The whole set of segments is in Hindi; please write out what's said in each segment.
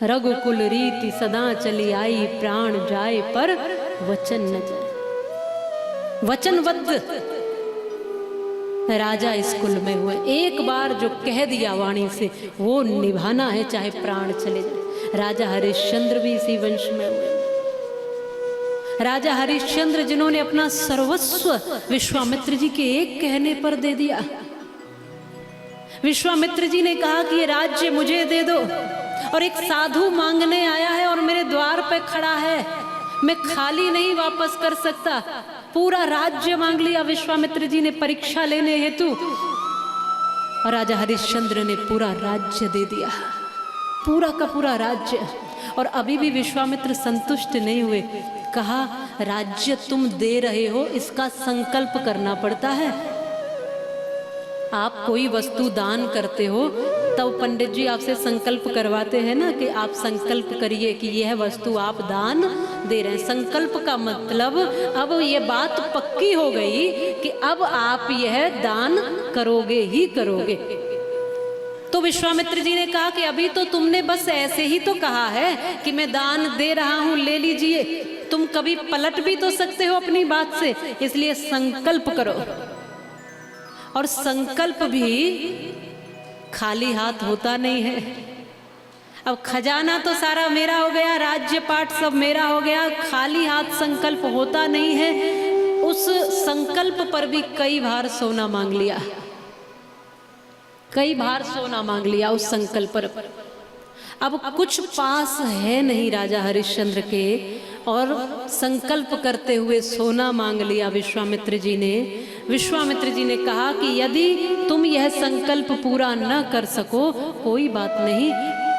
रघुकुल रीति सदा चली आई, प्राण जाए पर वचन न जाए। वचनबद्ध राजा इस कुल में हुए, एक बार जो कह दिया वाणी से वो निभाना है, चाहे प्राण चले जाए। राजा हरिश्चंद्र भी इसी वंश में हुए। राजा हरिश्चंद्र जिन्होंने अपना सर्वस्व विश्वामित्र जी के एक कहने पर दे दिया। विश्वामित्र जी ने कहा कि ये राज्य मुझे दे दो, और एक साधु मांगने आया है और मेरे द्वार पे खड़ा है, मैं खाली नहीं वापस कर सकता। पूरा राज्य मांग लिया विश्वामित्र जी ने परीक्षा लेने हेतु, और राजा हरिश्चंद्र ने पूरा राज्य दे दिया, पूरा का पूरा राज्य। और अभी भी विश्वामित्र संतुष्ट नहीं हुए। कहा, राज्य तुम दे रहे हो, इसका संकल्प करना पड़ता है। आप कोई वस्तु दान करते हो तब पंडित जी आपसे संकल्प करवाते हैं ना, कि आप संकल्प करिए कि यह वस्तु आप दान दे रहे हैं। संकल्प का मतलब अब ये बात पक्की हो गई कि अब आप यह दान करोगे ही करोगे। तो विश्वामित्र जी ने कहा कि अभी तो तुमने बस ऐसे ही तो कहा है कि मैं दान दे रहा हूं, ले लीजिए। तुम कभी पलट भी तो सकते हो अपनी बात से, इसलिए संकल्प करो। और संकल्प भी खाली हाथ होता नहीं है। अब खजाना तो सारा मेरा हो गया, राज्य पाठ सब मेरा हो गया, खाली हाथ संकल्प होता नहीं है। उस संकल्प पर भी कई बार सोना मांग लिया, कई बार सोना मांग लिया उस संकल्प पर। अब कुछ पास है नहीं राजा हरिश्चंद्र के, और संकल्प करते हुए सोना मांग लिया विश्वामित्र जी ने। विश्वामित्र जी ने कहा कि यदि तुम यह संकल्प पूरा न कर सको, कोई बात नहीं,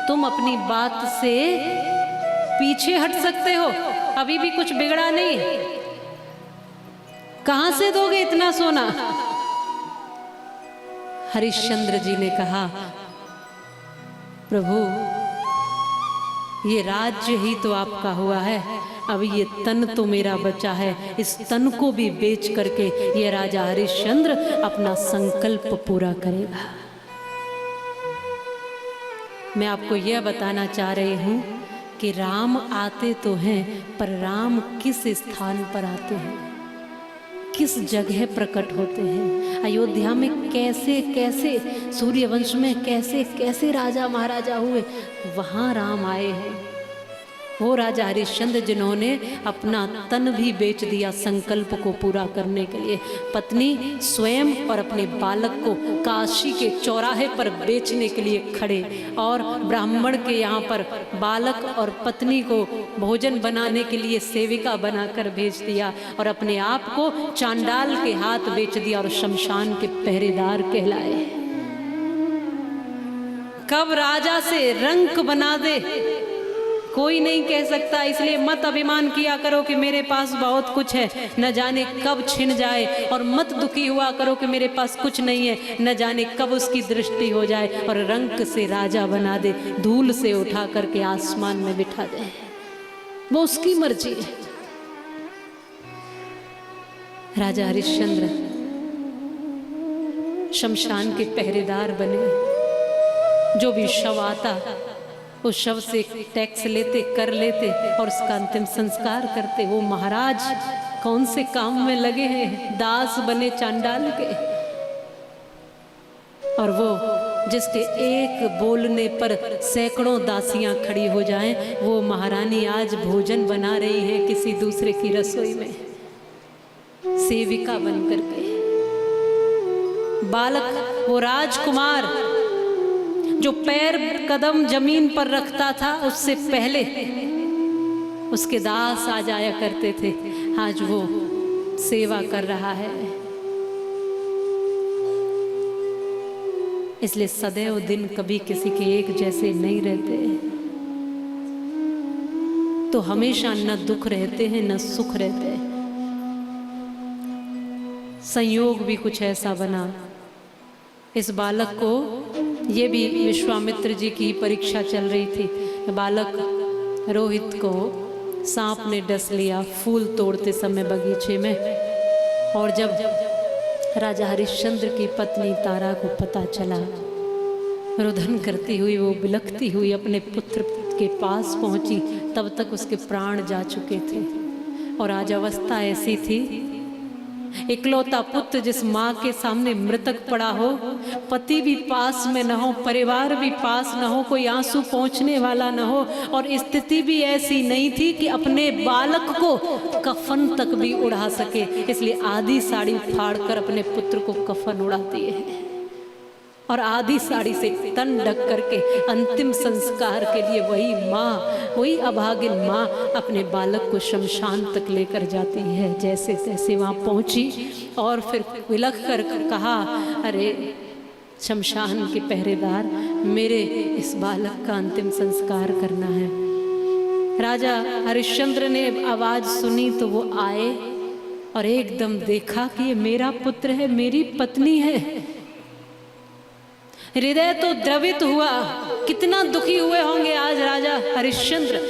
तुम अपनी बात से पीछे हट सकते हो, अभी भी कुछ बिगड़ा नहीं। कहां से दोगे इतना सोना? हरिश्चंद्र जी ने कहा, प्रभु ये राज्य ही तो आपका हुआ है, अब ये तन तो मेरा बचा है, इस तन को भी बेच करके ये राजा हरिश्चंद्र अपना संकल्प पूरा करेगा। मैं आपको यह बताना चाह रही हूं कि राम आते तो हैं, पर राम किस स्थान पर आते हैं, किस जगह प्रकट होते हैं। अयोध्या में कैसे कैसे, सूर्यवंश में कैसे कैसे राजा महाराजा हुए, वहाँ राम आए हैं। वो राजा हरिश्चंद्र जिन्होंने अपना तन भी बेच दिया संकल्प को पूरा करने के लिए। पत्नी स्वयं और अपने बालक को काशी के चौराहे पर बेचने के लिए खड़े, और ब्राह्मण के यहाँ पर बालक और पत्नी को भोजन बनाने के लिए सेविका बनाकर भेज दिया, और अपने आप को चांडाल के हाथ बेच दिया और शमशान के पहरेदार कहलाए। कब राजा से रंक बना दे कोई नहीं कह सकता, इसलिए मत अभिमान किया करो कि मेरे पास बहुत कुछ है, न जाने कब छिन जाए। और मत दुखी हुआ करो कि मेरे पास कुछ नहीं है, न जाने कब उसकी दृष्टि हो जाए और रंक से राजा बना दे, धूल से उठा करके आसमान में बिठा दे। वो उसकी मर्जी है। राजा हरिश्चंद्र शमशान के पहरेदार बने। जो भी शव आता उस शव से टैक्स लेते, कर लेते और उसका अंतिम संस्कार करते। वो महाराज कौन से काम में लगे हैं, दास बने चांडाल के। और वो जिसके एक बोलने पर सैकड़ों दासियां खड़ी हो जाएं, वो महारानी आज भोजन बना रही है किसी दूसरे की रसोई में, सेविका बनकर के। बालक, वो राजकुमार जो पैर कदम जमीन पर रखता था, उससे पहले उसके दास आ जाया करते थे, आज वो सेवा कर रहा है। इसलिए सदैव दिन कभी किसी के एक जैसे नहीं रहते। तो हमेशा न दुख रहते हैं न सुख रहते हैं। संयोग भी कुछ ऐसा बना, इस बालक को, ये भी विश्वामित्र जी की परीक्षा चल रही थी। बालक रोहित को सांप ने डस लिया फूल तोड़ते समय बगीचे में। और जब राजा हरिश्चंद्र की पत्नी तारा को पता चला, रुदन करती हुई, वो बिलखती हुई अपने पुत्र के पास पहुंची तब तक उसके प्राण जा चुके थे। और आज अवस्था ऐसी थी, इकलौता पुत्र जिस माँ के सामने मृतक पड़ा हो, पति भी पास में न हो, परिवार भी पास न हो, कोई आंसू पहुँचने वाला न हो, और स्थिति भी ऐसी नहीं थी कि अपने बालक को कफन तक भी उड़ा सके, इसलिए आधी साड़ी फाड़कर अपने पुत्र को कफन उड़ाती है और आधी साड़ी से तन ढक करके अंतिम संस्कार के लिए वही माँ, वही अभागिन माँ अपने बालक को शमशान तक लेकर जाती है। जैसे तैसे वहाँ पहुँची और फिर विलख कर कहा, अरे शमशान के पहरेदार, मेरे इस बालक का अंतिम संस्कार करना है। राजा हरिश्चंद्र ने आवाज़ सुनी तो वो आए और एकदम देखा कि ये मेरा पुत्र है, मेरी पत्नी है। हृदय तो द्रवित हुआ, कितना दुखी हुए होंगे आज राजा हरिश्चंद्र,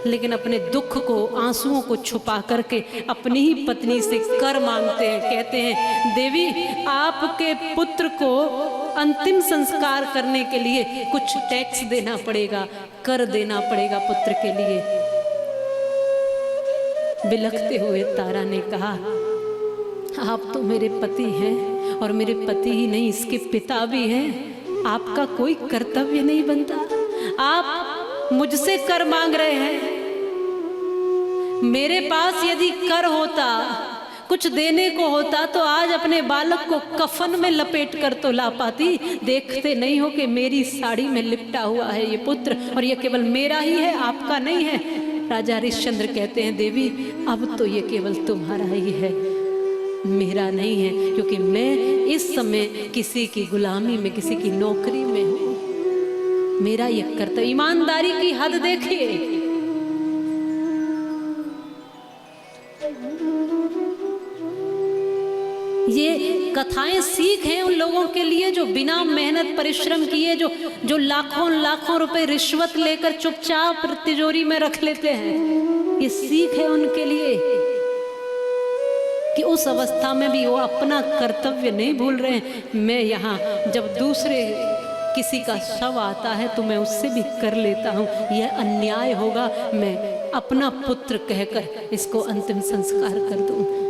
लेकिन अपने दुख को, आंसुओं को छुपा करके अपनी ही पत्नी से कर मांगते हैं। कहते हैं, देवी आपके पुत्र को अंतिम संस्कार करने के लिए कुछ टैक्स देना पड़ेगा, कर देना पड़ेगा पुत्र के लिए। बिलखते हुए तारा ने कहा, आप तो मेरे पति हैं और मेरे पति ही नहीं, इसके पिता भी हैं। आपका कोई कर्तव्य नहीं बनता, आप मुझसे कर मांग रहे हैं। मेरे पास यदि कर होता, कुछ देने को होता, तो आज अपने बालक को कफन में लपेट कर तो ला पाती। देखते नहीं हो कि मेरी साड़ी में लिपटा हुआ है ये पुत्र, और ये केवल मेरा ही है, आपका नहीं है। राजा हरिश्चंद्र कहते हैं, देवी अब तो ये केवल तुम्हारा ही है, मेरा नहीं है, क्योंकि मैं इस समय किसी की गुलामी में, किसी की नौकरी में हूं। मेरा ये कर्तव्य, ईमानदारी की हद देखिए। ये कथाएं सीख हैं उन लोगों के लिए जो बिना मेहनत परिश्रम किए, जो लाखों लाखों रुपए रिश्वत लेकर चुपचाप तिजोरी में रख लेते हैं। ये सीख है उनके लिए कि उस अवस्था में भी वो अपना कर्तव्य नहीं भूल रहे हैं। मैं यहाँ जब दूसरे किसी का शव आता है तो मैं उससे भी कर लेता हूँ, यह अन्याय होगा, मैं अपना पुत्र कहकर इसको अंतिम संस्कार कर दूँ।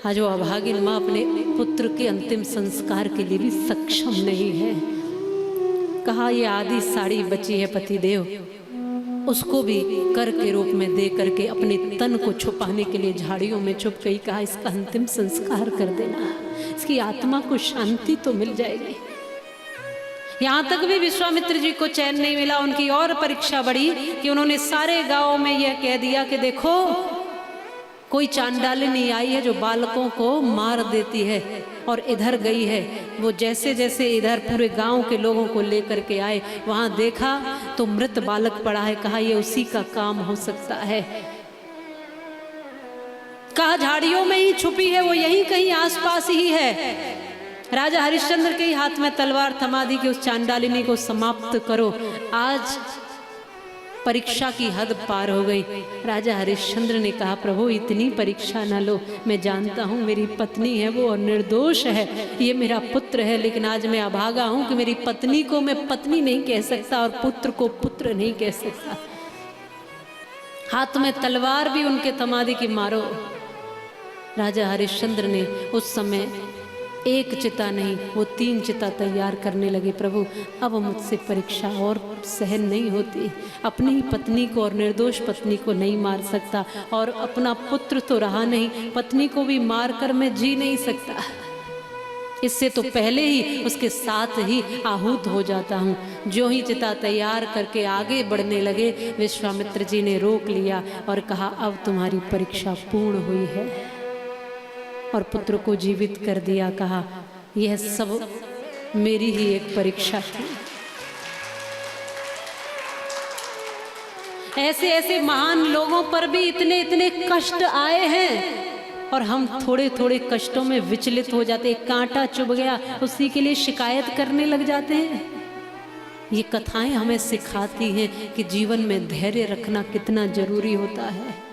आज वो अभागिन माँ अपने पुत्र के अंतिम संस्कार के लिए भी सक्षम नहीं है। कहा, ये आधी साड़ी बची है पतिदेव, उसको भी कर के रूप में दे करके अपने तन को छुपाने के लिए झाड़ियों में छुप गई। कहा, इसका अंतिम संस्कार कर देना, इसकी आत्मा को शांति तो मिल जाएगी। यहाँ तक भी विश्वामित्र जी को चैन नहीं मिला। उनकी और परीक्षा बढ़ी कि उन्होंने सारे गांव में यह कह दिया कि देखो, कोई चांडालिनी आई है जो बालकों को मार देती है, और इधर गई है। वो जैसे जैसे इधर पूरे गांव के लोगों को लेकर के आए, वहां देखा तो मृत बालक पड़ा है। कहा, ये उसी का काम हो सकता है। कहा, झाड़ियों में ही छुपी है, वो यहीं कहीं आसपास ही है। राजा हरिश्चंद्र के ही हाथ में तलवार थमा दी कि उस चांडालिनी को समाप्त करो। आज परीक्षा की हद पार हो गई। राजा हरिश्चंद्र ने कहा, प्रभु इतनी परीक्षा न लो, मैं जानता हूँ मेरी पत्नी है वो और निर्दोष है, ये मेरा पुत्र है, लेकिन आज मैं अभागा हूँ कि मेरी पत्नी को मैं पत्नी नहीं कह सकता और पुत्र को पुत्र नहीं कह सकता। हाथ में तलवार भी उनके थमा दी कि मारो। राजा हरिश्चंद्र ने उस समय एक चिता नहीं, वो 3 चिता तैयार करने लगे। प्रभु अब मुझसे परीक्षा और सहन नहीं होती, अपनी ही पत्नी को और निर्दोष पत्नी को नहीं मार सकता, और अपना पुत्र तो रहा नहीं, पत्नी को भी मार कर मैं जी नहीं सकता। इससे तो पहले ही उसके साथ ही आहूत हो जाता हूँ। जो ही चिता तैयार करके आगे बढ़ने लगे, विश्वामित्र जी ने रोक लिया और कहा, अब तुम्हारी परीक्षा पूर्ण हुई है, और पुत्र को जीवित कर दिया। कहा, यह सब मेरी ही एक परीक्षा थी। ऐसे ऐसे महान लोगों पर भी इतने इतने कष्ट आए हैं, और हम थोड़े थोड़े कष्टों में विचलित हो जाते। कांटा चुभ गया, उसी के लिए शिकायत करने लग जाते हैं। ये कथाएं हमें सिखाती हैं कि जीवन में धैर्य रखना कितना जरूरी होता है।